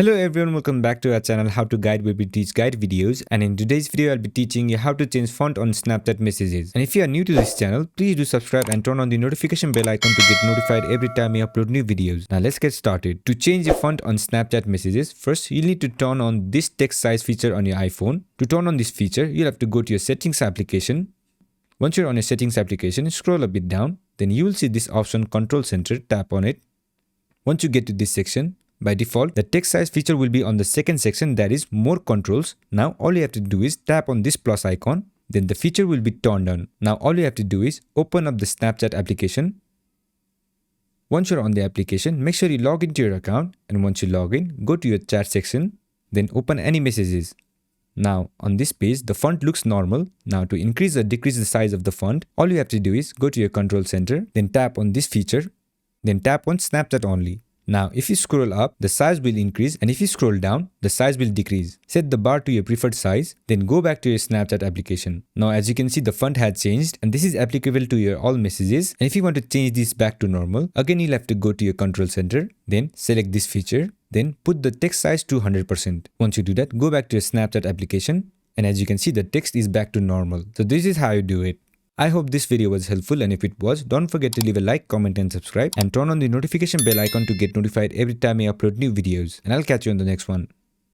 Hello everyone, welcome back to our channel How to Guide, where we teach guide videos, and in today's video I'll be teaching you how to change font on Snapchat messages. And if you are new to this channel, please do subscribe and turn on the notification bell icon to get notified every time we upload new videos. Now let's get started. To change the font on Snapchat messages, first you'll need to turn on this text size feature on your iPhone. To turn on this feature, you'll have to go to your settings application. Once you're on your settings application, scroll a bit down, then you will see this option Control Center, tap on it. Once you get to this section, by default, the text size feature will be on the second section, that is more controls. Now all you have to do is tap on this plus icon, then the feature will be turned on. Now all you have to do is open up the Snapchat application. Once you're on the application, make sure you log into your account, and once you log in, go to your chat section, then open any messages. Now on this page, the font looks normal. Now to increase or decrease the size of the font, all you have to do is go to your control center, then tap on this feature, then tap on Snapchat only. Now, if you scroll up, the size will increase, and if you scroll down, the size will decrease. Set the bar to your preferred size, then go back to your Snapchat application. Now, as you can see, the font had changed, and this is applicable to your all messages. And if you want to change this back to normal, again you'll have to go to your control center, then select this feature, then put the text size to 100%. Once you do that, go back to your Snapchat application, and as you can see, the text is back to normal. So this is how you do it. I hope this video was helpful, and if it was, don't forget to leave a like, comment and subscribe, and turn on the notification bell icon to get notified every time I upload new videos. And I'll catch you on the next one.